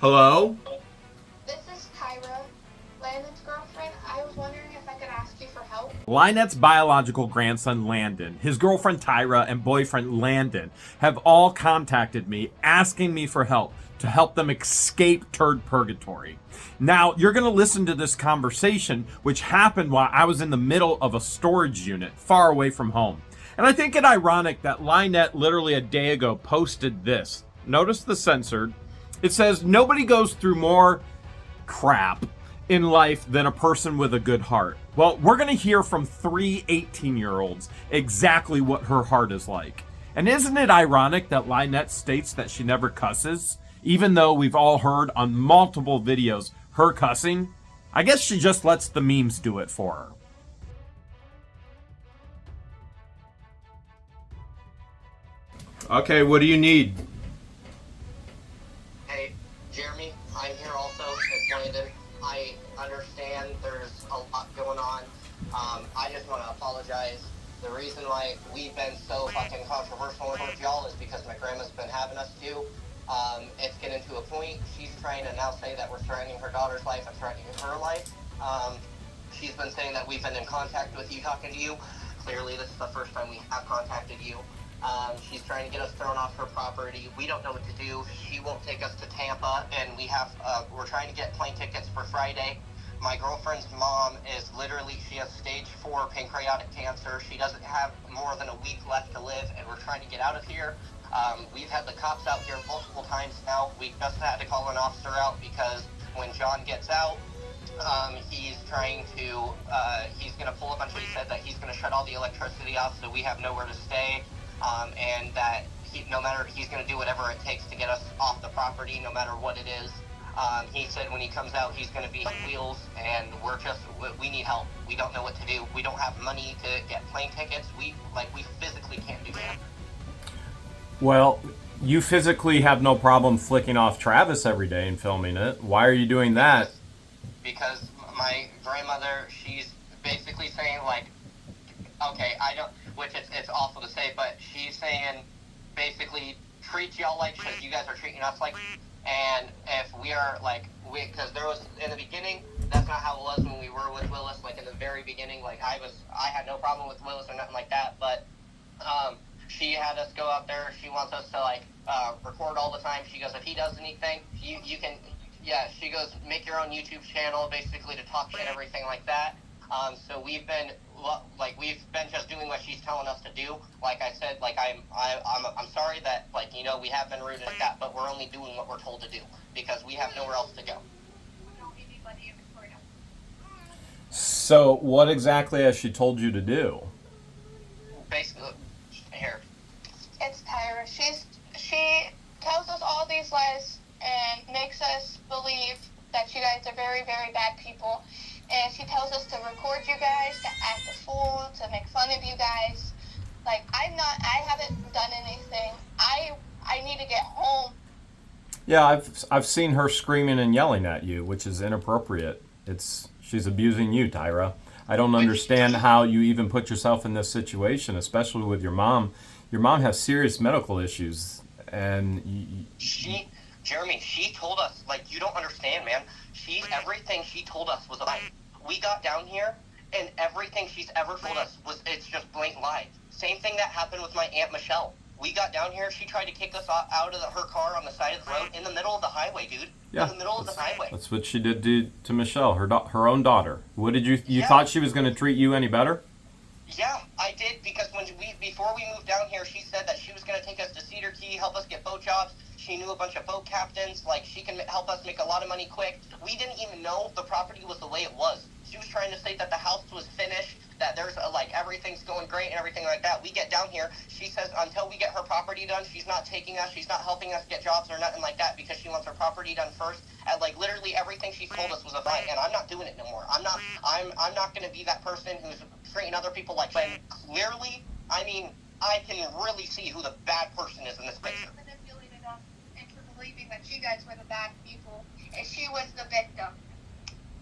Hello? This is Tyra, Landon's girlfriend. I was wondering if I could ask you for help. LIEnette's biological grandson Landon, his girlfriend Tyra, and boyfriend Landon have all contacted me asking me for help to help them escape turd purgatory. Now, you're going to listen to this conversation, which happened while I was in the middle of a storage unit far away from home. And I think it ironic that LIEnette literally a day ago posted this. Notice the censored. It says, nobody goes through more crap in life than a person with a good heart. Well, we're going to hear from three 18-year-olds exactly what her heart is like. And isn't it ironic that LIEnette states that she never cusses, even though we've all heard on multiple videos her cussing? I guess she just lets the memes do it for her. Okay, what do you need? Hey, Jeremy, I'm here also. It's Landon. I understand there's a lot going on. I just want to apologize. The reason why we've been so fucking controversial towards y'all is because my grandma's been having us do. It's getting to a point. She's trying to now say that we're threatening her daughter's life and threatening her life. She's been saying that we've been in contact with you, talking to you. Clearly, this is the first time we have contacted you. She's trying to get us thrown off her property. We don't know what to do. She won't take us to Tampa, and we're trying to get plane tickets for Friday. My girlfriend's mom is literally, she has stage 4 pancreatic cancer. She doesn't have more than a week left to live, and we're trying to get out of here. We've had the cops out here multiple times now. We just had to call an officer out because when John gets out, he's trying to, he's going to pull a bunch of, he said that he's going to shut all the electricity off so we have nowhere to stay. And that no matter, he's going to do whatever it takes to get us off the property, no matter what it is. He said when he comes out, he's going to be on wheels, and we need help. We don't know what to do. We don't have money to get plane tickets. We physically can't do that. Well, you physically have no problem flicking off Travis every day and filming it. Why are you doing that? Because my grandmother, she's basically saying, like, okay, I don't, which it's awful to say, but she's saying basically treat y'all like shit. You guys are treating us like, and if we are like, because there was in the beginning, that's not how it was when we were with Willis. Like in the very beginning, like I had no problem with Willis or nothing like that, but she had us go out there. She wants us to like record all the time. She goes, if he does anything, you can, yeah. She goes, make your own YouTube channel, basically to talk shit, everything like that. So we've been just doing what she's telling us to do. Like I said, like I'm sorry that, like, you know, we have been rude like that, but we're only doing what we're told to do because we have nowhere else to go. So what exactly has she told you to do? Basically, here. It's Tyra. She tells us all these lies and makes us believe that you guys are very, very bad people. And she tells us to record you guys, to act a fool, to make fun of you guys. Like, I haven't done anything. I need to get home. Yeah, I've seen her screaming and yelling at you, which is inappropriate. She's abusing you, Tyra. I don't understand how you even put yourself in this situation, especially with your mom. Your mom has serious medical issues, and Jeremy, she told us, like, you don't understand, man. Everything she told us was a lie. We got down here, and everything she's ever told us it's just blatant lies. Same thing that happened with my Aunt Michelle. We got down here, she tried to kick us out of her car on the side of the road in the middle of the highway, dude. Yeah, in the middle of the highway. That's what she did to Michelle, her own daughter. What did you thought she was going to treat you any better? Yeah, I did, because before we moved down here, she said that she was going to take us to Cedar Key, help us get boat jobs. She knew a bunch of boat captains, like she can help us make a lot of money quick. We didn't even know the property was the way it was. She was trying to say that the house was finished, that there's like everything's going great and everything like that. We get down here, she says until we get her property done, she's not taking us, she's not helping us get jobs or nothing like that because she wants her property done first. And like literally everything she told us was a lie, and I'm not doing it no more. I'm not going to be that person who's treating other people like shit. Clearly, I mean, I can really see who the bad person is in this picture. Believing that you guys were the bad people and she was the victim.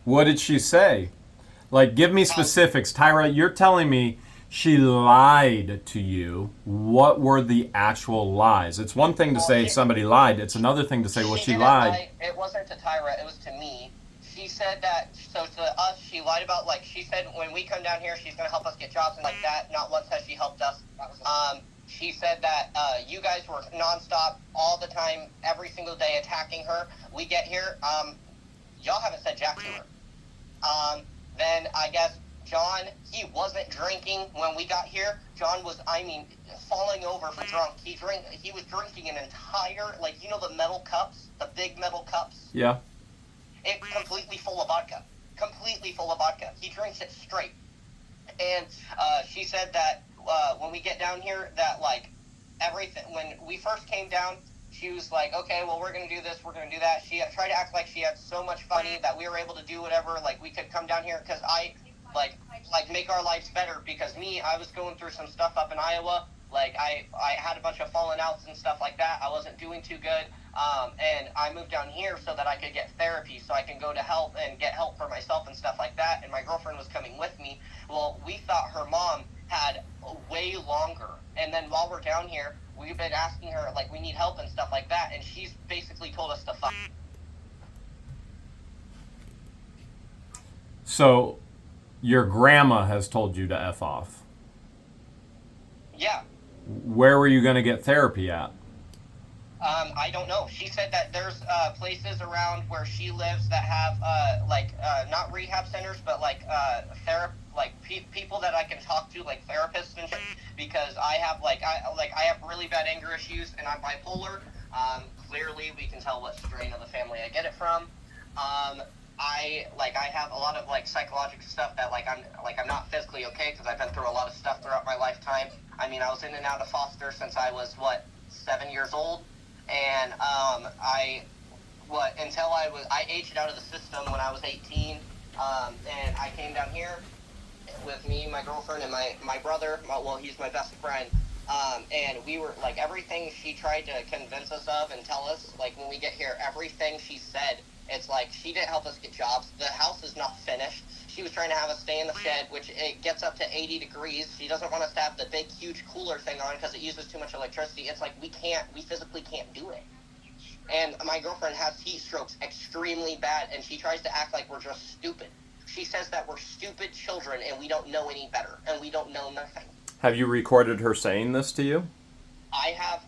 What did she say? Like, give me specifics. Tyra, you're telling me She lied to you. What were the actual lies? It's one thing to say somebody lied. It's another thing to say, well, she didn't lied. lie. It wasn't to Tyra. It was to me. She said that. So to us, she lied about like she said when we come down here, she's gonna help us get jobs and like that. Not once has she helped us. She said that you guys were nonstop all the time, every single day attacking her. We get here. Y'all haven't said jack to her. Then I guess John, he wasn't drinking when we got here. John was, falling over for drunk. He was drinking an entire, like, you know, the metal cups, the big metal cups. Yeah. It completely full of vodka. Completely full of vodka. He drinks it straight. And she said that when we get down here, that like everything. When we first came down, she was like, okay, well, we're going to do this, we're going to do that. She tried to act like she had so much money that we were able to do whatever, like, we could come down here, because I, like, make our lives better, because I was going through some stuff up in Iowa, like, I had a bunch of falling outs and stuff like that. I wasn't doing too good, and I moved down here so that I could get therapy, so I can go to help and get help for myself and stuff like that, and my girlfriend was coming with me. Well, we thought her mom had way longer, and then while we're down here, we've been asking her, like, we need help and stuff like that, and she's basically told us to fuck. So, your grandma has told you to F off. Yeah. Where were you going to get therapy at? I don't know. She said that there's places around where she lives that have, not rehab centers, but, like, people that I can talk to, like therapists and shit, because I have I have really bad anger issues and I'm bipolar. Clearly we can tell what strain of the family I get it from. I have a lot of like psychological stuff that I'm not physically okay because I've been through a lot of stuff throughout my lifetime. I mean, I was in and out of foster since I was 7 years old, and I aged out of the system when I was 18, and I came down here with me, my girlfriend, and my brother. He's my best friend. And we were, like, everything she tried to convince us of and tell us, like, when we get here, everything she said, it's like, she didn't help us get jobs. The house is not finished. She was trying to have us stay in the shed, which it gets up to 80 degrees. She doesn't want us to have the big, huge cooler thing on because it uses too much electricity. It's like, we physically can't do it. And my girlfriend has heat strokes extremely bad, and she tries to act like we're just stupid. She says that we're stupid children and we don't know any better and we don't know nothing. Have you recorded her saying this to you? I have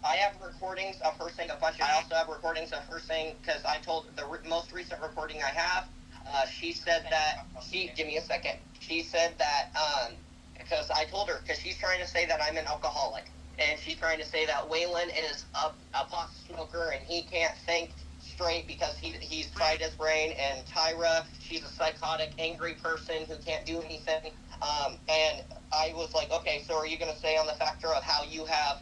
recordings of her saying a bunch of. I also have recordings of her saying, because I told the most recent recording I have. She said that give me a second. She said that because I told her, because she's trying to say that I'm an alcoholic, and she's trying to say that Waylon is a pot smoker and he can't think straight because he's tried his brain, and Tyra, she's a psychotic, angry person who can't do anything. And I was like, okay, so are you going to say on the factor of how you have,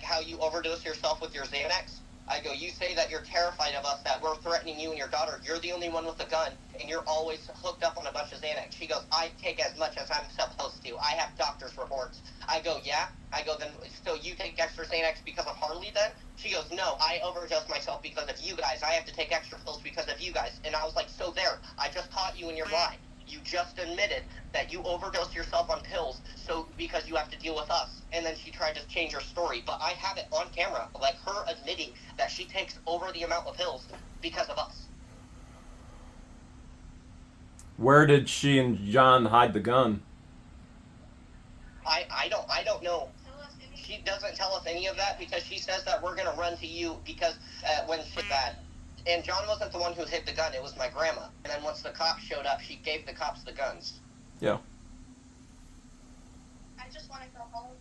how you overdose yourself with your Xanax? I go, you say that you're terrified of us, that we're threatening you and your daughter. You're the only one with a gun, and you're always hooked up on a bunch of Xanax. She goes, I take as much as I'm supposed to. I have doctor's reports. I go, yeah? I go, then, so you take extra Xanax because of Harley then? She goes, no, I overdose myself because of you guys. I have to take extra pills because of you guys. And I was like, so there, I just caught you in your lie. You just admitted that you overdosed yourself on pills, so because you have to deal with us. And then she tried to change her story, but I have it on camera, like her admitting that she takes over the amount of pills because of us. Where did she and John hide the gun? I don't know. She doesn't tell us any of that because she says that we're gonna run to you because when shit's bad. And John wasn't the one who hid the gun, it was my grandma. And then once the cops showed up, she gave the cops the guns. Yeah. I just want to go home.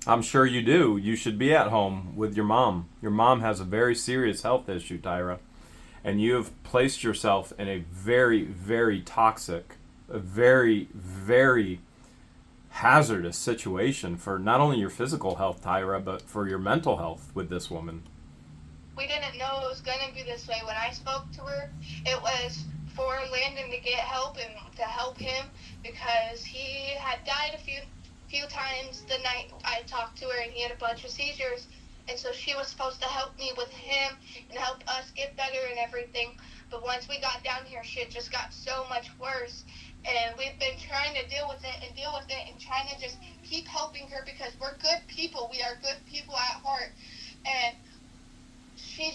I'm sure you do. You should be at home with your mom. Your mom has a very serious health issue, Tyra. And you have placed yourself in a very, very toxic, a very, very hazardous situation for not only your physical health, Tyra, but for your mental health with this woman. We didn't know it was going to be this way. When I spoke to her, it was for Landon to get help and to help him because he had died a few times the night I talked to her, and he had a bunch of seizures. And so she was supposed to help me with him and help us get better and everything. But once we got down here, shit just got so much worse. And we've been trying to deal with it and trying to just keep helping her because we're good people. We are good people at heart. And she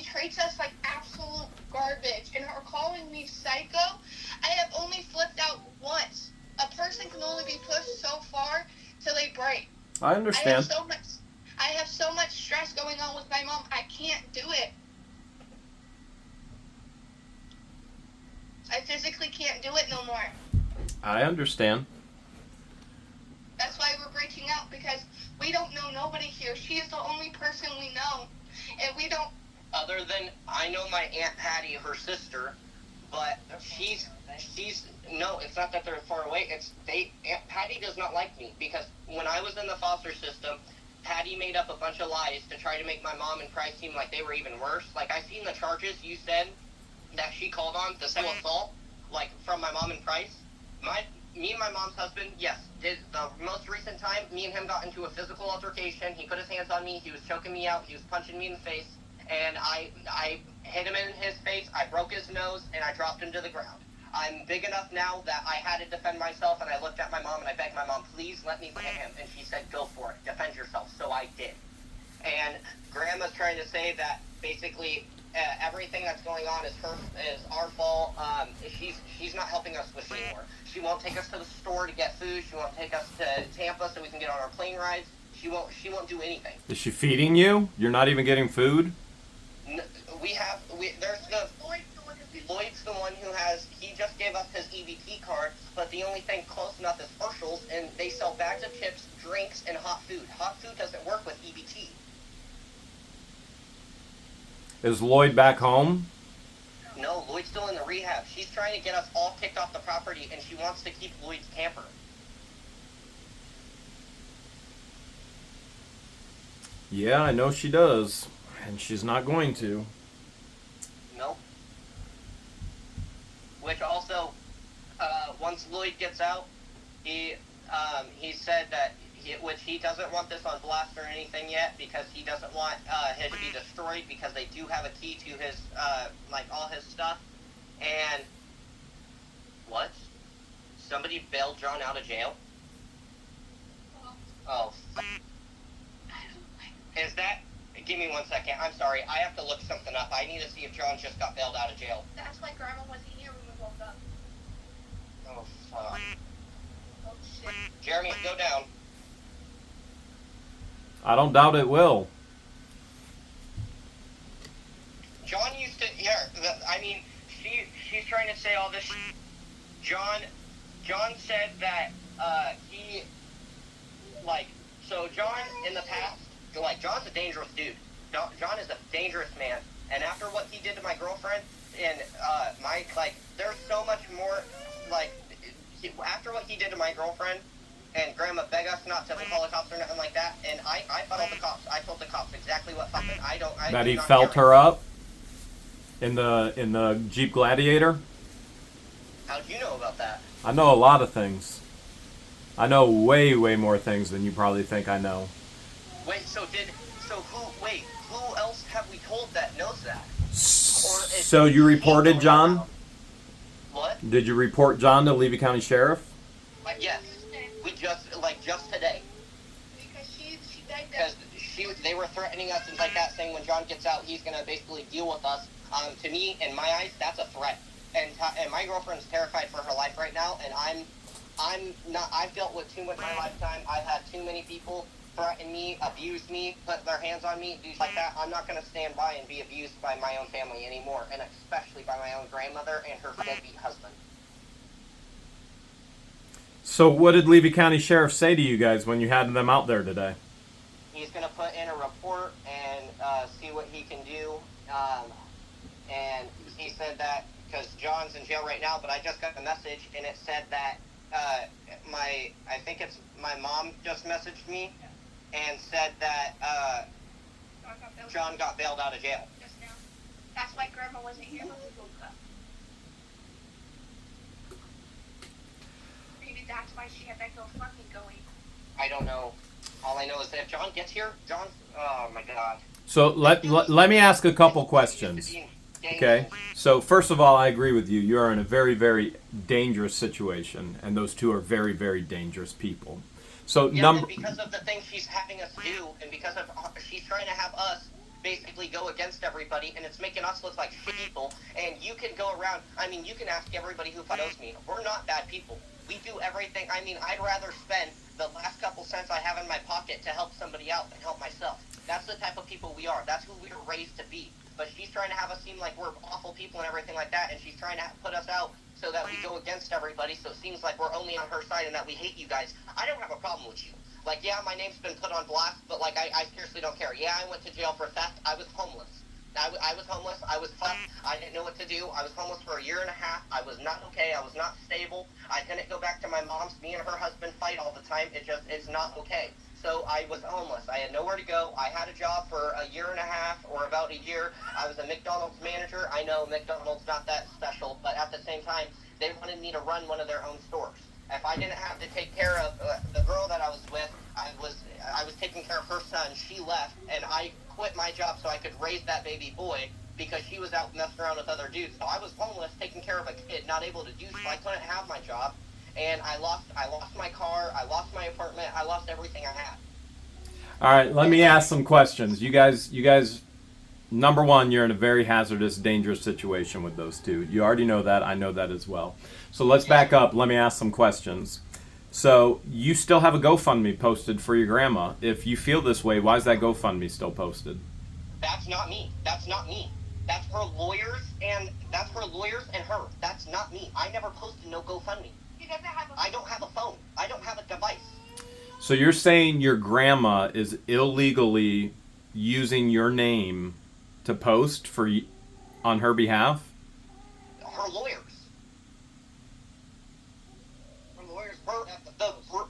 treats us like absolute garbage. And her calling me psycho, I have only flipped out once. A person can only be pushed so far till they break. I understand. I have so much stress going on with my mom. I can't do it. I physically can't do it no more. I understand. That's why we're reaching out, because we don't know nobody here. She's the only person we know. And we don't... Other than, I know my Aunt Patty, her sister, but she's no, it's not that they're far away. Aunt Patty does not like me, because when I was in the foster system, Patty made up a bunch of lies to try to make my mom and Price seem like they were even worse. Like, I seen the charges you said that she called on, the sexual assault, like, from my mom and Price. Me and my mom's husband, yes, did the most recent time, me and him got into a physical altercation. He put his hands on me, he was choking me out, he was punching me in the face, and I hit him in his face, I broke his nose, and I dropped him to the ground. I'm big enough now that I had to defend myself, and I looked at my mom and I begged my mom, please let me hit him. And she said, go for it, defend yourself. So I did. And Grandma's trying to say that basically everything that's going on is our fault. She's not helping us with anymore. She won't take us to the store to get food. She won't take us to Tampa so we can get on our plane rides. She won't do anything. Is she feeding you? You're not even getting food? Lloyd's the one who he just gave us his EBT card, but the only thing close enough is Herschel's, and they sell bags of chips, drinks, and hot food. Hot food doesn't work with EBT. Is Lloyd back home? No, Lloyd's still in the rehab. She's trying to get us all kicked off the property, and she wants to keep Lloyd's camper. Yeah, I know she does. And she's not going to. Nope. Which also, once Lloyd gets out, he said that which he doesn't want this on blast or anything yet, because he doesn't want his to be destroyed, because they do have a key to his all his stuff. And what? Somebody bailed John out of jail? Oh. Is that? Give me 1 second. I'm sorry. I have to look something up. I need to see if John just got bailed out of jail. That's why Grandma wasn't here when we woke up. Oh, fuck. Oh, shit. Jeremy, go down. I don't doubt it will. John used to... she's trying to say all this... John said that, he... So John, in the past... John's a dangerous dude. John is a dangerous man. And after what he did to my girlfriend, and, there's so much more, after what he did to my girlfriend, and Grandma begged us not to call the cops or nothing like that, and I funneled the cops. I told the cops exactly what happened. That he felt her up? In the Jeep Gladiator? How'd you know about that? I know a lot of things. I know way, way more things than you probably think I know. Wait, who else have we told that knows that? So you reported John? What? Did you report John to Levy County Sheriff? Yes. We just today. Because they were threatening us and like that, saying when John gets out, he's going to basically deal with us. To me, in my eyes, that's a threat. And my girlfriend's terrified for her life right now, and I'm not, I've dealt with too much in my lifetime. I've had too many people threaten me, abuse me, put their hands on me, do like that. I'm not going to stand by and be abused by my own family anymore, and especially by my own grandmother and her deadbeat husband. So what did Levy County Sheriff say to you guys when you had them out there today? He's going to put in a report and see what he can do. And he said that, because John's in jail right now, but I just got a message, and it said that I think it's my mom just messaged me and said that John got bailed out of jail. Just now. That's why Grandma wasn't here when we woke up. Maybe that's why she had that go fucking going. I don't know. All I know is that if John gets here, John, oh my God. So let me ask a couple questions. Okay. So first of all, I agree with you. You are in a very, very dangerous situation, and those two are very, very dangerous people. So Yeah, and because of the things she's having us do, and because of she's trying to have us basically go against everybody, and it's making us look like shit people. And you can go around. I mean, you can ask everybody who knows me. We're not bad people. We do everything. I mean, I'd rather spend the last couple cents I have in my pocket to help somebody out than help myself. That's the type of people we are. That's who we were raised to be. But she's trying to have us seem like we're awful people and everything like that, and she's trying to put us out so that we go against everybody, so it seems like we're only on her side and that we hate you guys. I don't have a problem with you. Like, yeah, my name's been put on blast, but, like, I seriously don't care. Yeah, I went to jail for theft. I was homeless. I was homeless. I was fucked. I didn't know what to do. I was homeless for a year and a half. I was not okay. I was not stable. I couldn't go back to my mom's. Me and her husband fight all the time. It's not okay. So I was homeless. I had nowhere to go. I had a job for a year and a half or about a year. I was a McDonald's manager. I know McDonald's not that special, but at the same time, they wanted me to run one of their own stores. If I didn't have to take care of the girl that I was with, I was taking care of her son. She left, and I quit my job so I could raise that baby boy because she was out messing around with other dudes. So I was homeless, taking care of a kid, not able to do so. I couldn't have my job, and I lost my car, I lost my apartment, I lost everything I had. All right, let me ask some questions. You guys, number one, you're in a very hazardous, dangerous situation with those two. You already know that. I know that as well. So let's back up. Let me ask some questions. So you still have a GoFundMe posted for your grandma. If you feel this way, why is that GoFundMe still posted? That's not me. That's not me. That's her lawyers and her. That's not me. I never posted no GoFundMe. He doesn't have a I don't have a phone. I don't have a device. So you're saying your grandma is illegally using your name to post on her behalf? Her lawyers.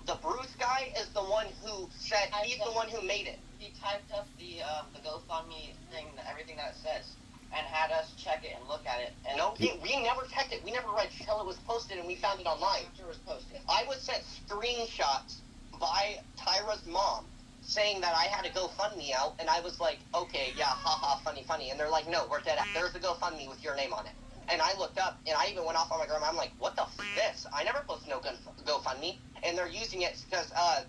The Bruce guy is the one who said he's the one who made it. He typed up the GoFundMe thing, everything that it says, and had us check it and look at it. And No, we never checked it. We never read until it was posted, and we found it online. It was posted. I was sent screenshots by Tyra's mom saying that I had a GoFundMe out, and I was like, okay, yeah, haha, funny. And they're like, no, we're dead. There's a GoFundMe with your name on it. And I looked up, and I even went off on my grandma. I'm like, what the f*** is this? I never posted no GoFundMe. And they're using it because, I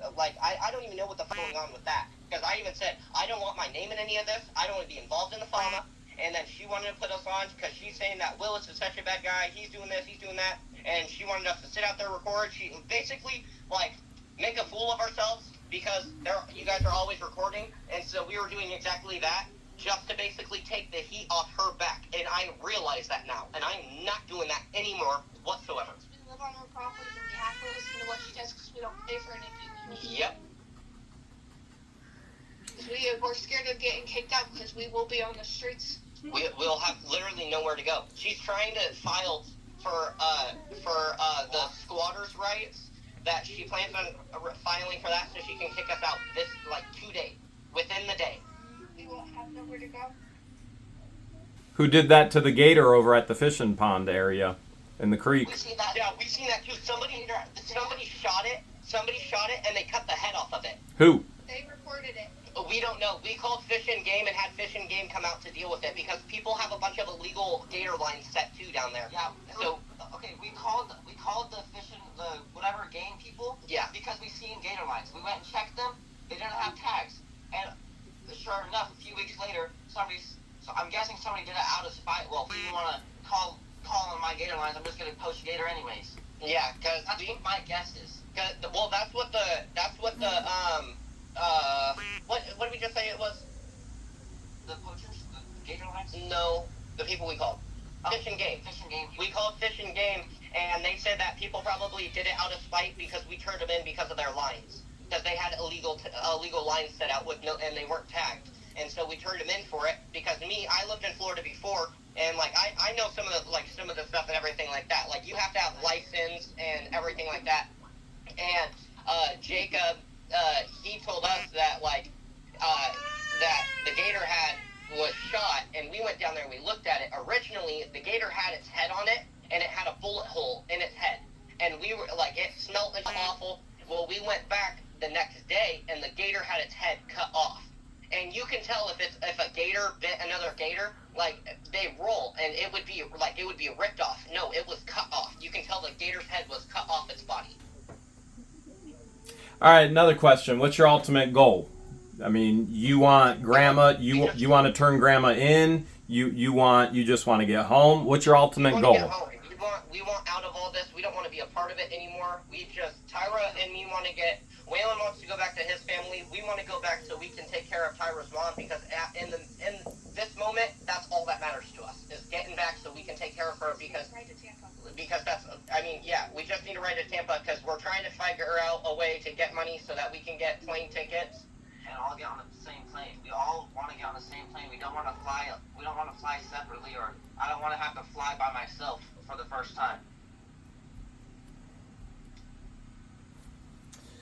don't even know what the f*** going on with that. Because I even said, I don't want my name in any of this. I don't want to be involved in the FAMA. And then she wanted to put us on because she's saying that Willis is such a bad guy. He's doing this, he's doing that. And she wanted us to sit out there record. She basically, make a fool of ourselves because you guys are always recording. And so we were doing exactly that just to basically take the heat off her back. And I realize that now. And I'm not doing that anymore whatsoever. We live on her property and we have to listen to what she does because we don't pay for anything. Yep. We're scared of getting kicked out because we will be on the streets. We'll have literally nowhere to go. She's trying to file for the squatters' rights that she plans on filing for that so she can kick us out this, 2 days, within the day. We won't have nowhere to go. Who did that to the gator over at the fishing pond area in the creek? We've seen that. Yeah, we've seen that too. Somebody shot it. Somebody shot it, and they cut the head off of it. Who? They reported it. We don't know. We called Fish and Game and had Fish and Game come out to deal with it because people have a bunch of illegal gator lines set too down there. Yeah. So okay, we called the fishing whatever game people. Yeah. Because we seen gator lines. We went and checked them. They didn't have tags. And sure enough, a few weeks later, so I'm guessing somebody did it out of spite. Well, if you want to call on my gator lines, I'm just gonna post gator anyways. yeah, because That's what my guess is. well, that's what the what did we just say it was? The poachers, the gator lines. No, the people we called. Fish and Game. Fish and Game. We called Fish and Game, and they said that people probably did it out of spite because we turned them in because of their lines. Because they had illegal lines set out and they weren't tagged. And so we turned them in for it because I lived in Florida before, and I know some of the stuff and everything like that. Like, you have to have license and everything like that. And Jacob, he told us that that the gator was shot, and we went down there and we looked at it. Originally, the gator had its head on it, and it had a bullet hole in its head, and we were it smelled awful. Well, we went back the next day, and the gator had its head cut off. And you can tell if a gator bit another gator, like they roll, and it would be ripped off. No, it was cut off. You can tell the gator's head was cut off its body. All right, another question. What's your ultimate goal? I mean, you want grandma, you want to turn grandma in, you just want to get home. What's your ultimate goal? Get home. We want out of all this. We don't want to be a part of it anymore. Tyra and me want to get, Waylon wants to go back to his family. We want to go back so we can take care of Tyra's mom, because in this moment, that's all that matters to us, is getting back so we can take care of her, because that's, I mean, yeah, we just need to ride to Tampa because we're trying to figure out a way to get money so that we can get plane tickets. And all get on the same plane. We all want to get on the same plane. We don't want to fly. We don't want to fly separately, or I don't want to have to fly by myself for the first time.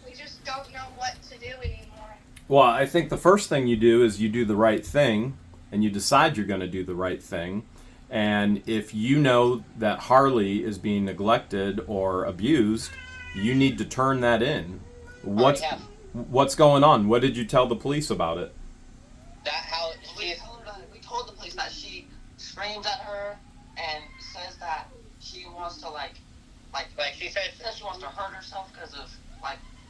We just don't know what to do anymore. Well, I think the first thing you do is you do the right thing, and you decide you're going to do the right thing. And if you know that Harley is being neglected or abused, you need to turn that in. What's going on? What did you tell the police about it? We told the police that she screams at her and says that she wants to she says she wants to hurt herself because of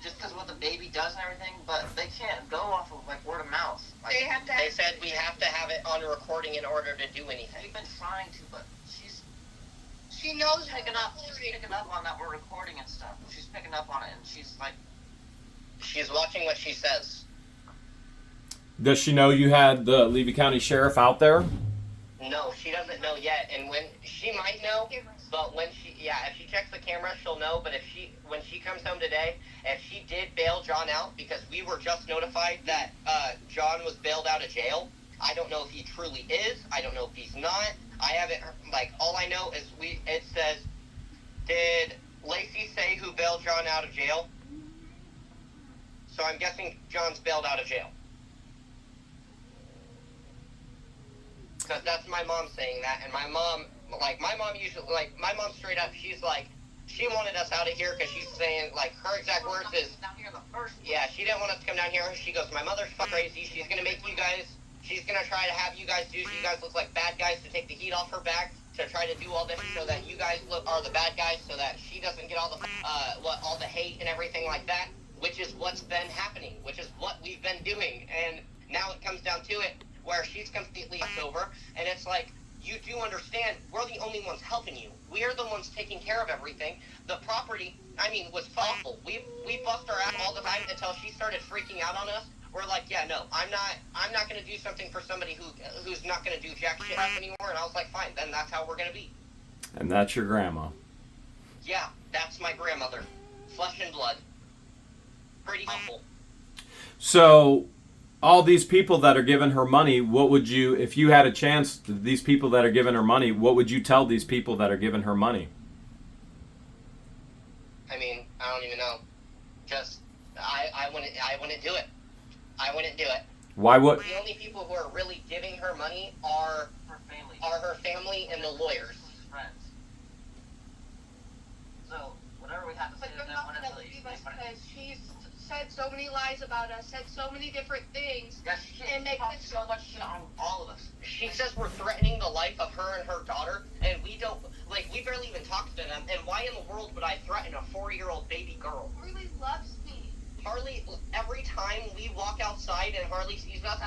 just because of what the baby does and everything, but they can't go off of word of mouth. They said we have to have it on a recording in order to do anything. We've been trying to, but she knows picking up. She's picking up on that we're recording and stuff. She's picking up on it, and she's watching what she says. Does she know you had the Levy County Sheriff out there? No, she doesn't know yet, and when she might know, but if she checks the camera, she'll know. But when she comes home today, if she did bail John out, because we were just notified that John was bailed out of jail. I don't know if he truly is. I don't know if he's not. I haven't, all I know is it says, did Lacey say who bailed John out of jail? So I'm guessing John's bailed out of jail. Because that's my mom saying that, and my mom usually, my mom straight up, she's like, she wanted us out of here because she's saying, her exact words is, yeah, she didn't want us to come down here. She goes, my mother's crazy. She's going to make you guys, she's going to try to have you guys you guys look like bad guys to take the heat off her back, to try to do all this so that you guys are the bad guys, so that she doesn't get all the hate and everything like that, which is what's been happening, which is what we've been doing. And now it comes down to it, where she's completely sober, and it's like, you do understand, we're the only ones helping you. We are the ones taking care of everything. The property, was awful. We bust her out all the time until she started freaking out on us. We're like, yeah, no, I'm not going to do something for somebody who's not going to do jack shit anymore. And I was like, fine, then that's how we're going to be. And that's your grandma. Yeah, that's my grandmother. Flesh and blood. Pretty awful. So, all these people that are giving her money, what would you, if you had a chance, these people that are giving her money, what would you tell these people that are giving her money? I don't even know. Just, I wouldn't do it. I wouldn't do it. Why would? The only people who are really giving her money are her family and the lawyers. Friends. So, whatever we have to say to them, whenever because she's said so many lies about us, said so many different things, and make so much shit on all of us. She says we're threatening the life of her and her daughter, and we don't, we barely even talk to them, and why in the world would I threaten a 4-year-old baby girl? Harley loves me. Harley, every time we walk outside and Harley sees us,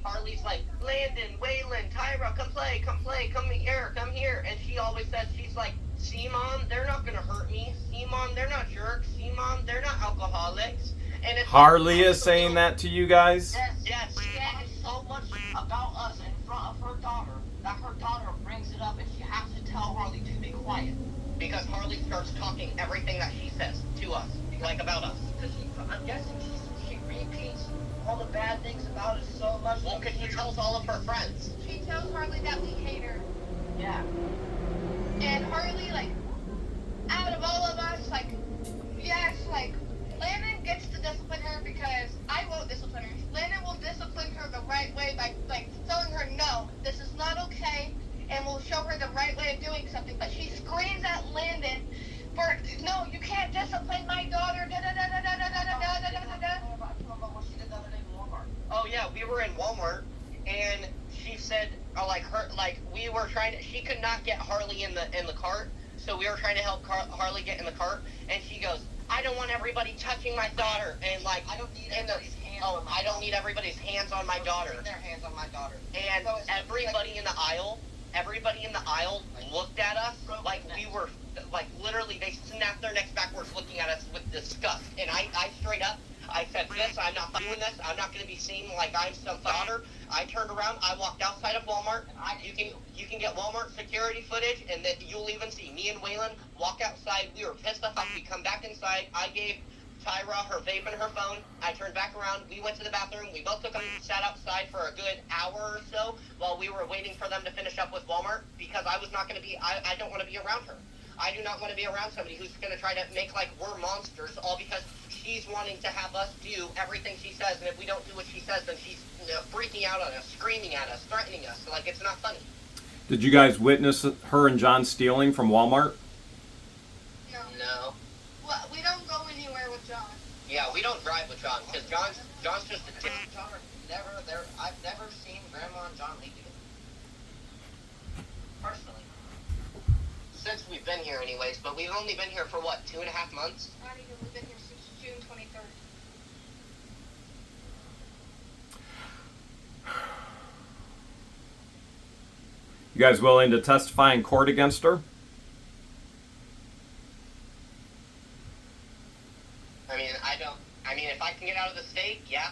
Harley's like, Landon, Waylon, Tyra, come play, come here, and she always says, she's like, see, Mom, they're not gonna hurt me. See, Mom, they're not jerks. See, Mom, they're not alcoholics. And it's Harley is saying that to you guys? Yes. She lies so much about us in front of her daughter that her daughter brings it up, and she has to tell Harley to be quiet. Because Harley starts talking everything that she says to us, about us. Because I'm guessing she repeats all the bad things about us so much. Well, because she tells all of her friends. She tells Harley that we hate her. Yeah. And Harley, out of all of us, yes, Landon gets to discipline her because I won't discipline her. Landon will discipline her the right way by telling her, no, this is not okay, and will show her the right way of doing something. But she screams at Landon for, no, you can't discipline my daughter, da da da da da da da da da da da. we were trying to. She could not get Harley in the cart, so we were trying to help Harley get in the cart, and she goes, "I don't want everybody touching my daughter," and like I don't need everybody's hands. Oh, I don't need everybody's hands on my daughter. Their hands on my daughter. And So everybody in the aisle looked at us like we were, like literally they snapped their necks backwards looking at us with disgust. And I straight up, I said this, I'm not doing this, I'm not going to be seen like I'm some daughter. I turned around, I walked outside of Walmart. You can get Walmart security footage, and that you'll even see me and Waylon walk outside. We were pissed off. We come back inside. I gave Tyra her vape and her phone. I turned back around. We went to the bathroom. We both took them, sat outside for a good hour or so while we were waiting for them to finish up with Walmart, because I was not going to be, I don't want to be around her. I do not want to be around somebody who's going to try to make like we're monsters, all because she's wanting to have us do everything she says, and if we don't do what she says, then she's freaking out on us, screaming at us, threatening us. Like, it's not funny. Did you guys witness her and John stealing from Walmart? No. Well, we don't go anywhere with John. Yeah, we don't drive with John, because John's just a dick. John are never there. I've never seen Grandma and John leave together. Personally. Since we've been here anyways, but we've only been here for what, 2.5 months? Not even. We've been here since June 23rd. You guys willing to testify in court against her? I mean, if I can get out of the state, yeah.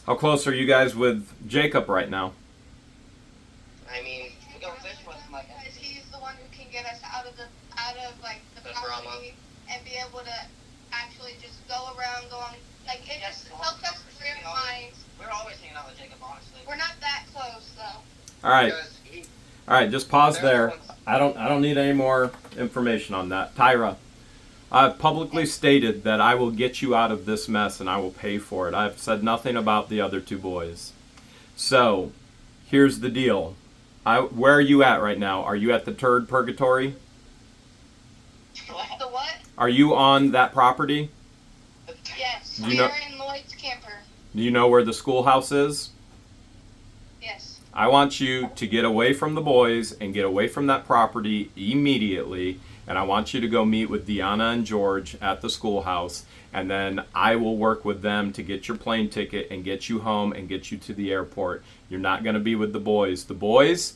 How close are you guys with Jacob right now? I mean, We go fish with him like Because he's the one who can get us out of like the The property drama. and be able to actually just go around, go on. Like, it Yes, just helps us clear our minds. we're always hanging out with Jacob, honestly. We're not that close, though. All right. because he, All right, just pause They're the there. ones- I don't need any more information on that. Tyra, I've publicly stated that I will get you out of this mess and I will pay for it. I've said nothing about the other two boys. So, here's the deal. Where are you at right now? Are you at the turd purgatory? The what? Are you on that property? Yes. You We know- are in Lloyd's camper. Do you know where the schoolhouse is? Yes. I want you to get away from the boys and get away from that property immediately. And I want you to go meet with Deanna and George at the schoolhouse. And then I will work with them to get your plane ticket and get you home and get you to the airport. You're not going to be with the boys. The boys,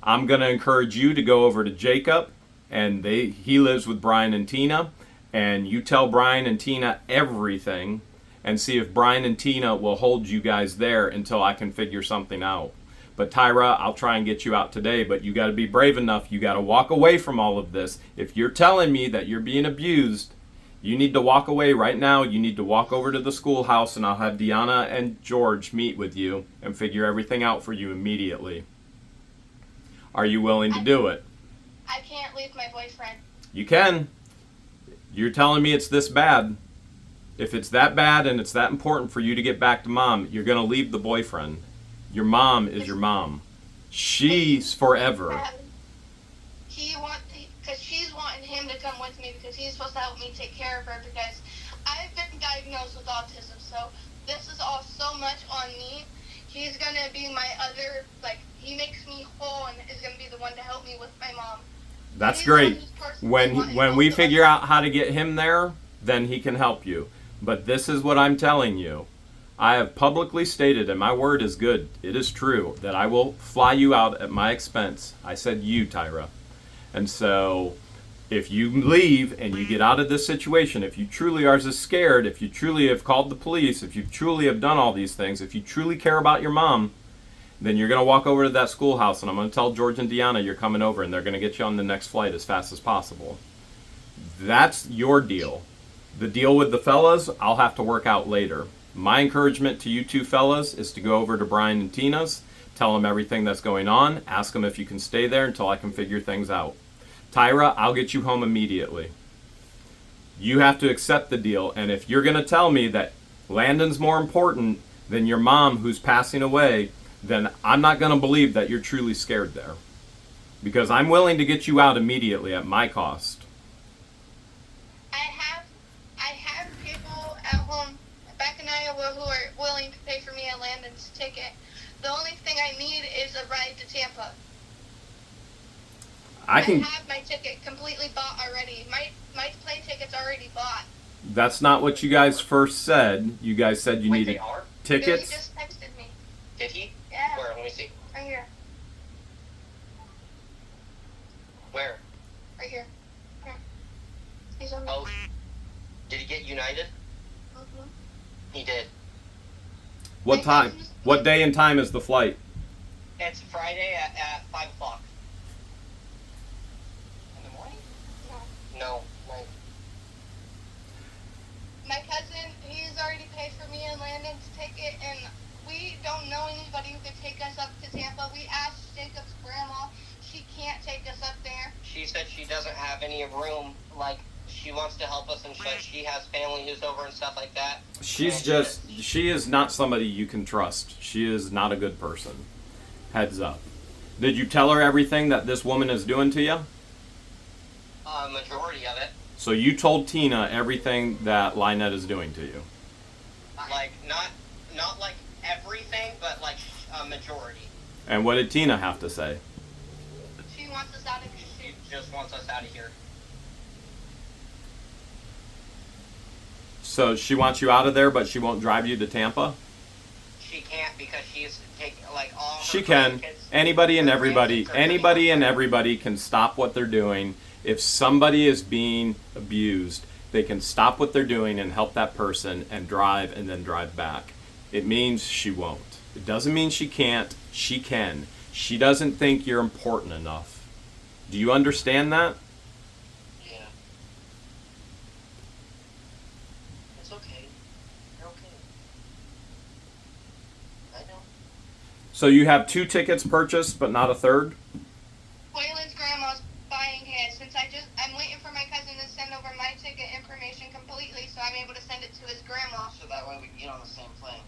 I'm going to encourage you to go over to Jacob. And he lives with Brian and Tina. And you tell Brian and Tina everything. And see if Brian and Tina will hold you guys there until I can figure something out. But Tyra, I'll try and get you out today, but you got to be brave enough. You got to walk away from all of this. If you're telling me that you're being abused, you need to walk away right now. You need to walk over to the schoolhouse, and I'll have Deanna and George meet with you and figure everything out for you immediately. Are you willing to do it? I can't leave my boyfriend. You can. You're telling me it's this bad. If it's that bad and it's that important for you to get back to mom, you're going to leave the boyfriend. Your mom is your mom. She's forever. Because she's wanting him to come with me because he's supposed to help me take care of her because I've been diagnosed with autism. So this is all so much on me. He's going to be my other, he makes me whole and is going to be the one to help me with my mom. That's He's the one great. who's personally When wanting when both we of us. figure out how to get him there, then he can help you. But this is what I'm telling you. I have publicly stated, and my word is good, it is true, that I will fly you out at my expense. I said you, Tyra. And so, if you leave and you get out of this situation, if you truly are as scared, if you truly have called the police, if you truly have done all these things, if you truly care about your mom, then you're going to walk over to that schoolhouse, and I'm going to tell George and Deanna you're coming over, and they're going to get you on the next flight as fast as possible. That's your deal. The deal with the fellas, I'll have to work out later. My encouragement to you two fellas is to go over to Brian and Tina's, tell them everything that's going on, ask them if you can stay there until I can figure things out. Tyra, I'll get you home immediately. You have to accept the deal, and if you're going to tell me that Landon's more important than your mom who's passing away, then I'm not going to believe that you're truly scared there. Because I'm willing to get you out immediately at my cost. I have people at home. Beck and I who are willing to pay for me and Landon's ticket. The only thing I need is a ride to Tampa. I have my ticket completely bought already. My plane ticket's already bought. That's not what you guys first said. You guys said you needed tickets. Billy just texted me. Did he? Yeah. Where? Let me see. Right here. Where? Right here. Here. He's on me. Oh. Did he get United? Mm-hmm. He did. What time? What day and time is the flight? It's Friday at 5 o'clock. In the morning? No. Night. My cousin, he's already paid for me and Landon's ticket, and we don't know anybody who could take us up to Tampa. We asked Jacob's grandma. She can't take us up there. She said she doesn't have any room. Like, she wants to help us and shit. She has family who's over and stuff like that. She is not somebody you can trust. She is not a good person. Heads up. Did you tell her everything that this woman is doing to you? Majority of it. So you told Tina everything that LIEnette is doing to you? Like, not like everything, but like a majority. And what did Tina have to say? She wants us out of here. She just wants us out of here. So she wants you out of there, but she won't drive you to Tampa? She can't because she's taking like all her She can. kids. Anybody and everybody can stop what they're doing. If somebody is being abused, they can stop what they're doing and help that person and then drive back. It means she won't. It doesn't mean she can't. She can. She doesn't think you're important enough. Do you understand that? Yeah. It's okay. You're okay. I know. So you have 2 tickets purchased, but not a third? Waylon's grandma's buying his. Since I'm waiting for my cousin to send over my ticket information completely, so I'm able to send it to his grandma. So that way we can get on the same plane.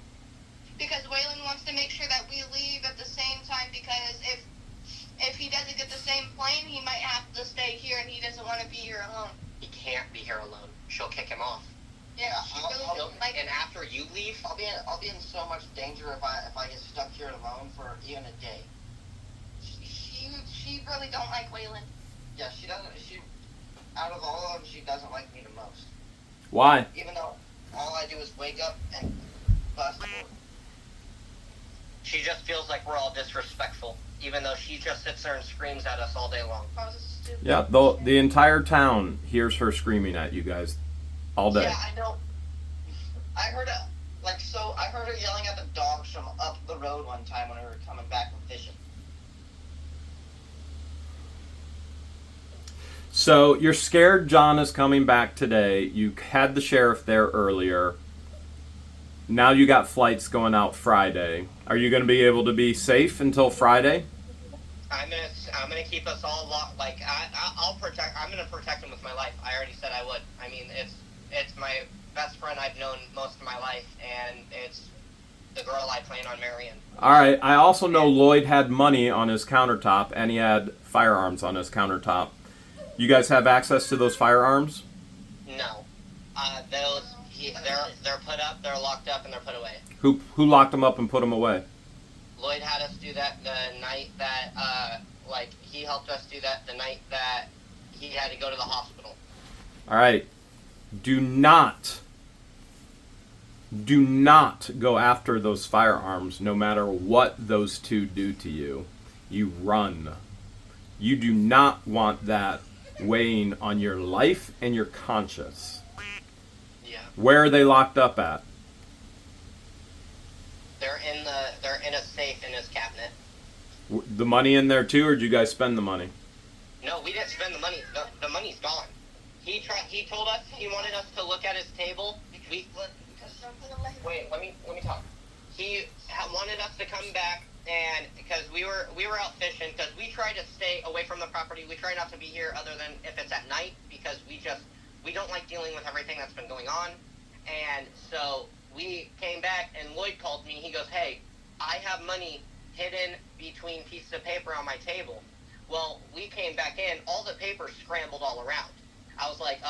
Because Waylon wants to make sure that we leave at the same time, because if he doesn't get the same plane, he might have to stay here, and he doesn't want to be here alone. He can't be here alone. She'll kick him off. Yeah, she really doesn't like and after you leave, I'll be in so much danger if I get stuck here alone for even a day. She really don't like Waylon. Yeah, she doesn't. She, out of all of them, she doesn't like me the most. Why? Even though all I do is wake up and bust. She just feels like we're all disrespectful, even though she just sits there and screams at us all day long. Yeah, the entire town hears her screaming at you guys all day. Yeah, I know. I heard her yelling at the dogs from up the road one time when we were coming back from fishing. So you're scared John is coming back today. You had the sheriff there earlier. Now you got flights going out Friday. Are you going to be able to be safe until Friday? I'm gonna keep us all locked. Like I'll protect. I'm gonna protect him with my life. I already said I would. I mean, it's my best friend I've known most of my life, and it's the girl I plan on marrying. All right. I also know Lloyd had money on his countertop, and he had firearms on his countertop. You guys have access to those firearms? No. They're put up, they're locked up, and they're put away. Who locked them up and put them away? Lloyd had us do that the night that, he helped us do that the night that he had to go to the hospital. All right. Do not go after those firearms, no matter what those two do to you. You run. You do not want that weighing on your life and your conscience. Yeah. Where are they locked up at? They're in a safe in his cabinet. The money in there too, or did you guys spend the money? No, we didn't spend the money. The money's gone. He told us he wanted us to look at his table. Wait, let me talk. He wanted us to come back, and because we were out fishing, because we try to stay away from the property. We try not to be here other than if it's at night, because we don't like dealing with everything that's been going on. And so we came back, and Lloyd called me. He goes, "Hey, I have money hidden between pieces of paper on my table." Well, we came back in. All the papers scrambled all around. I was like,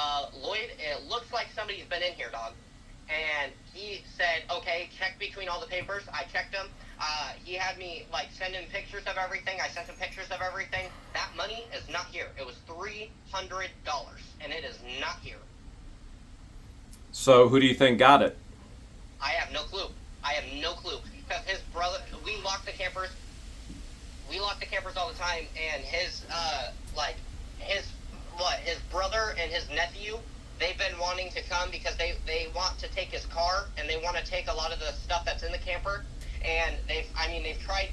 Lloyd, it looks like somebody's been in here, dog. and he said, okay, check between all the papers. I checked them. He had me like send him pictures of everything. I sent him pictures of everything. That money is not here. It was $300, and it is not here. So who do you think got it? I have no clue. I have no clue. Because his brother, we lock the campers. We lock the campers all the time, and his brother and his nephew, they've been wanting to come because they want to take his car, and they want to take a lot of the stuff that's in the camper. And they've tried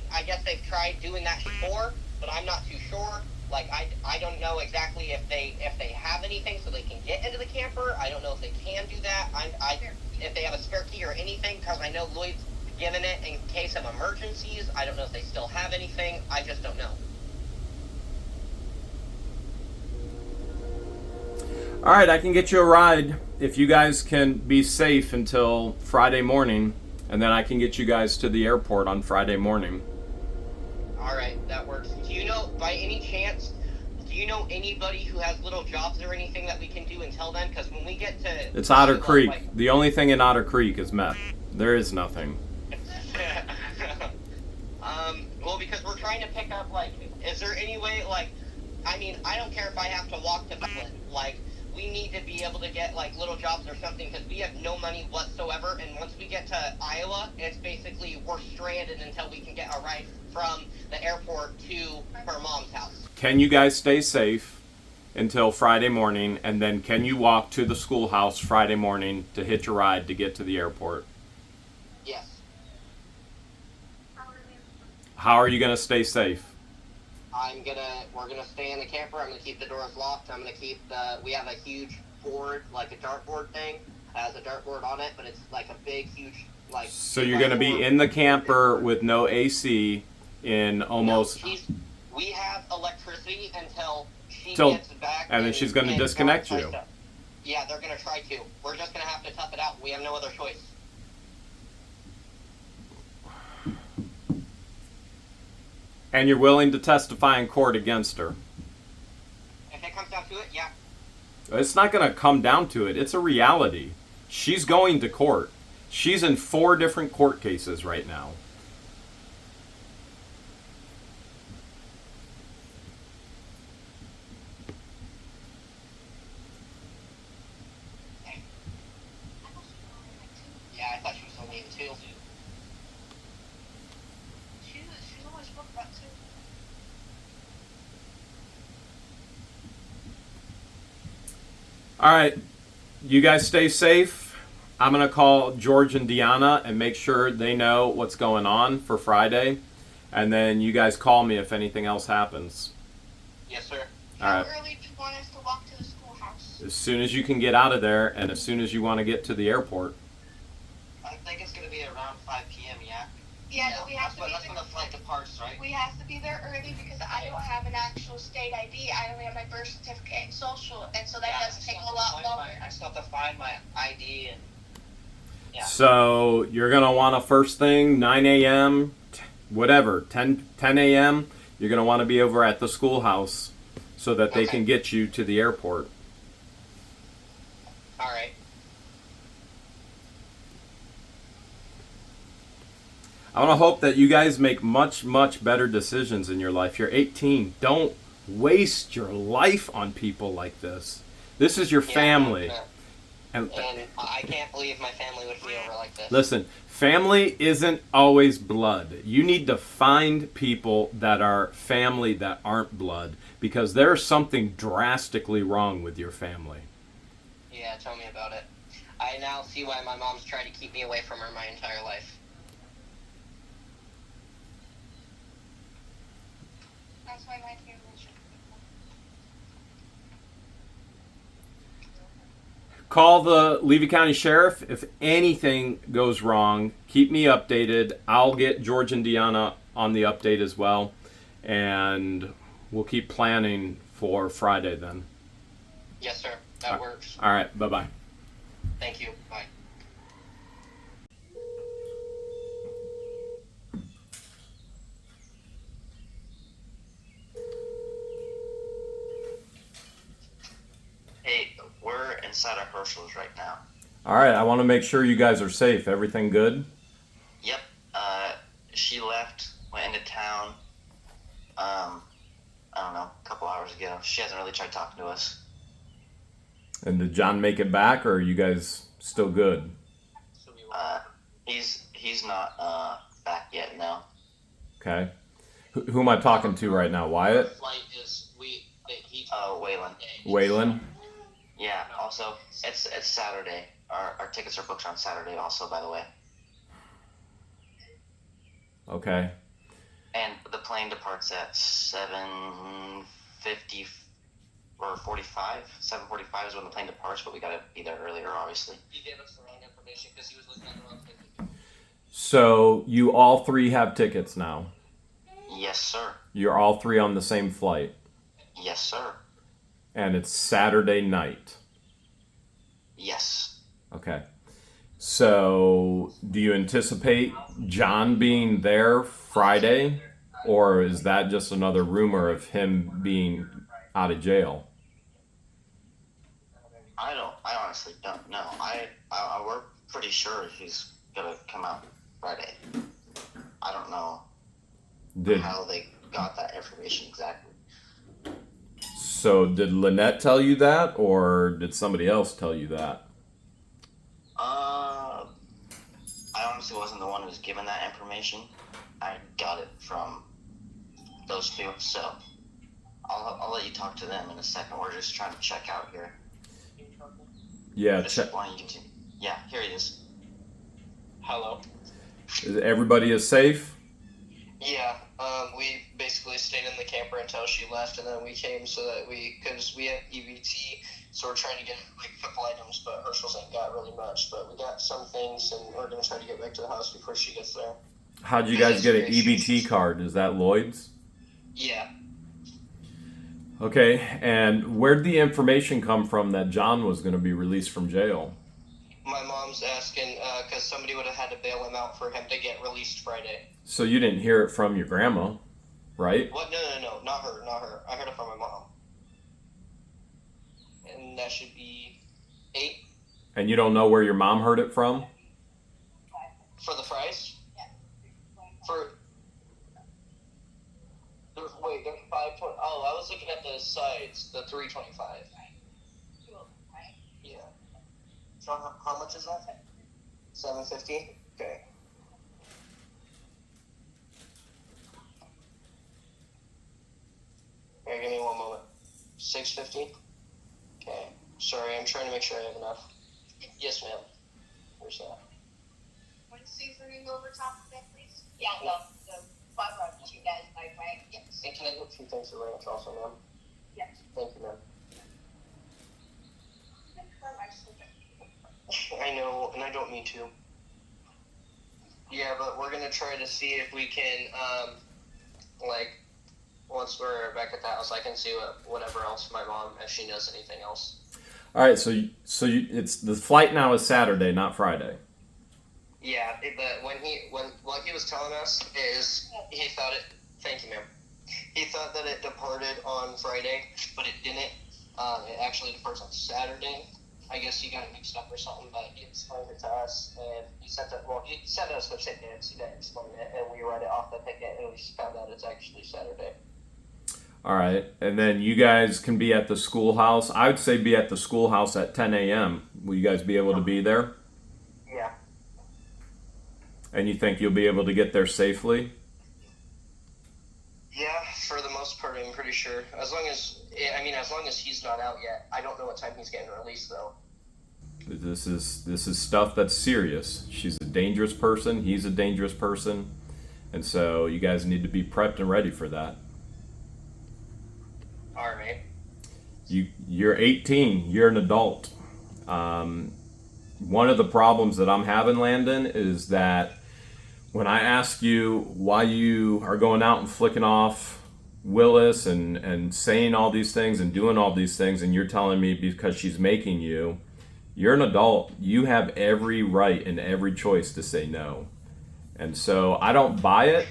doing that before, but I'm not too sure. Like, I don't know exactly if they have anything so they can get into the camper. I don't know if they can do that. If they have a spare key or anything, because I know Lloyd's given it in case of emergencies. I don't know if they still have anything. I just don't know. All right, I can get you a ride if you guys can be safe until Friday morning, and then I can get you guys to the airport on Friday morning. All right, that works. Do you know, by any chance, anybody who has little jobs or anything that we can do until then? Because when we get to... It's Otter Creek. The only thing in Otter Creek is meth. There is nothing. Well, because we're trying to pick up, like, is there any way, like, I mean, I don't care if I have to walk to Brooklyn. Like, we need to be able to get, like, little jobs or something, because we have no money whatsoever, and once we get to Iowa, it's basically we're stranded until we can get a ride from the airport to her mom's house. Can you guys stay safe until Friday morning, and then can you walk to the schoolhouse Friday morning to hitch a ride to get to the airport? Yes. How are you going to stay safe? We're gonna stay in the camper. I'm gonna keep the doors locked. I'm gonna keep we have a huge board, like a dartboard thing. It has a dartboard on it, but it's like a big, huge, like... So you're going to be in the camper with no AC in almost... No, we have electricity until she Till- gets back. and then she's gonna disconnect you. Yeah, they're gonna try to. We're just gonna have to tough it out. We have no other choice. And you're willing to testify in court against her? If it comes down to it, yeah. It's not going to come down to it. It's a reality. She's going to court. She's in 4 different court cases right now. Yeah, I thought she was only in 2. She's always spoke about 2. All right. You guys stay safe. I'm going to call George and Deanna and make sure they know what's going on for Friday. And then you guys call me if anything else happens. Yes, sir. All right. How early do you want us to walk to the schoolhouse? As soon as you can get out of there and as soon as you want to get to the airport. I think it's gonna be around 5 p.m. Yeah. Yeah, but we have to be That's when the flight departs, right? We have to be there early because I don't have an actual state ID. I only have my birth certificate and social, and so that does take a lot longer. I still have to find my ID and. Yeah. So you're going to want to first thing, 9 a.m., whatever, 10 a.m., you're going to want to be over at the schoolhouse so that they can get you to the airport. All right. I want to hope that you guys make much, much better decisions in your life. You're 18. Don't waste your life on people like this. This is your family. And I can't believe my family would be over like this. Listen, family isn't always blood. You need to find people that are family that aren't blood because there's something drastically wrong with your family. Yeah, tell me about it. I now see why my mom's tried to keep me away from her my entire life. That's why my family should be. Call the Levy County Sheriff. If anything goes wrong, keep me updated. I'll get George and Deanna on the update as well. And we'll keep planning for Friday then. Yes, sir. That works. All right. Bye-bye. Thank you. Bye. Hey, we're inside of Herschel's right now. All right, I want to make sure you guys are safe. Everything good? Yep. She left, went into town. I don't know, a couple hours ago. She hasn't really tried talking to us. And did John make it back, or are you guys still good? He's not back yet. No. Okay. Who am I talking to right now? Wyatt? Flight is Waylon. Waylon? Yeah. Also, it's Saturday. Our tickets are booked on Saturday. Also, by the way. Okay. And the plane departs at 7:50 or 45. 7:45 is when the plane departs, but we gotta be there earlier, obviously. He gave us the wrong information because he was looking at the wrong ticket. So you all three have tickets now. Yes, sir. You're all three on the same flight. Yes, sir. And it's Saturday night. Yes. Okay. So do you anticipate John being there Friday? Or is that just another rumor of him being out of jail? I honestly don't know. We're pretty sure he's gonna come out Friday. I don't know how they got that information exactly. So did LIEnette tell you that, or did somebody else tell you that? I honestly wasn't the one who was given that information. I got it from those two, so I'll let you talk to them in a second. We're just trying to check out here. Yeah, check. Yeah, here he is. Hello. Everybody is safe? Yeah, we basically stayed in the camper until she left, and then we came so that because we had EBT, so we're trying to get like a couple items, but Herschel's ain't got really much, but we got some things, and we're gonna try to get back to the house before she gets there. How'd you guys get an EBT card? Is that Lloyd's? Yeah. Okay, and where'd the information come from that John was going to be released from jail? My mom's asking, because somebody would have had to bail him out for him to get released Friday. So you didn't hear it from your grandma, right? What? No, not her. I heard it from my mom. And that should be 8. And you don't know where your mom heard it from? For the fries? There's 520. Oh, I was looking at the sides, the 325. Yeah. So how much is that? 750. Okay. Here, give me one moment. 650. Okay. Sorry, I'm trying to make sure I have enough. Yes, ma'am. Where's that? One seasoning over top of it, please. Yeah, the butter that you guys like, right? Yes. And can I get 2 things of ranch also, ma'am? Yes. Thank you, ma'am. I know, and I don't mean to. Yeah, but we're gonna try to see if we can, once we're back at the house, I can see whatever else my mom, if she knows anything else. All right, so it's the flight now is Saturday, not Friday. Yeah, but what he was telling us is he thought it. Thank you, ma'am. He thought that it departed on Friday, but it didn't. It actually departs on Saturday. I guess he got it mixed up or something, but he explained it to us, and he sent us the tickets. He didn't explain it, and we read it off the ticket, and we found out it's actually Saturday. All right, and then you guys can be at the schoolhouse. I would say be at the schoolhouse at 10 a.m. Will you guys be able to be there? Yeah. And you think you'll be able to get there safely? Yeah, for the most part, I'm pretty sure. As long as he's not out yet. I don't know what time he's getting released, though. This is stuff that's serious. She's a dangerous person. He's a dangerous person. And so you guys need to be prepped and ready for that. All right. You're 18. You're an adult. One of the problems that I'm having, Landon, is that when I ask you why you are going out and flicking off Willis and saying all these things and doing all these things, and you're telling me because she's making you, you're an adult. You have every right and every choice to say no. And so I don't buy it,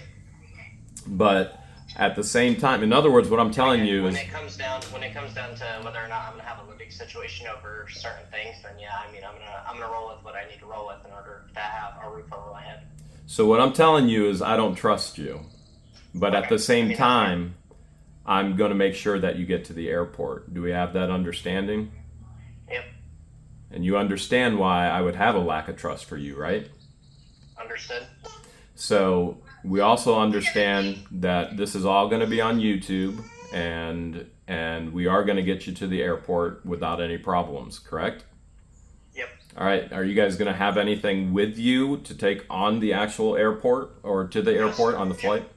but At the same time, in other words, what I'm telling you when is, it comes down to whether or not I'm gonna have a living situation over certain things, then yeah, I mean, I'm gonna roll with what I need to roll with in order to have a roof over my head. so what I'm telling you is I don't trust you. But at Okay. the same I mean, that's fine. time, I'm going to make sure that you get to the airport. Do we have that understanding? Yep. And you understand why I would have a lack of trust for you, right? Understood. So we also understand that this is all going to be on YouTube, and we are going to get you to the airport without any problems, correct? Yep. All right. Are you guys going to have anything with you to take on the actual airport or to the airport on the flight?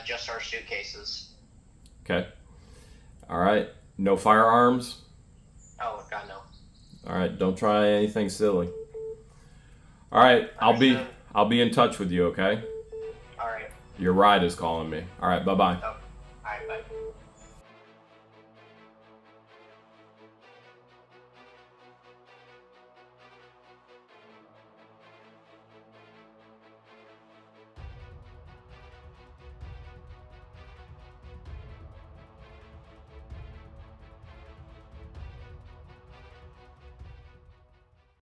Just our suitcases. Okay. All right. No firearms? Oh God, no. All right. Don't try anything silly. All right. I'll be in touch with you, okay? All right. Your ride is calling me. All right. Bye-bye. Oh. All right. Bye.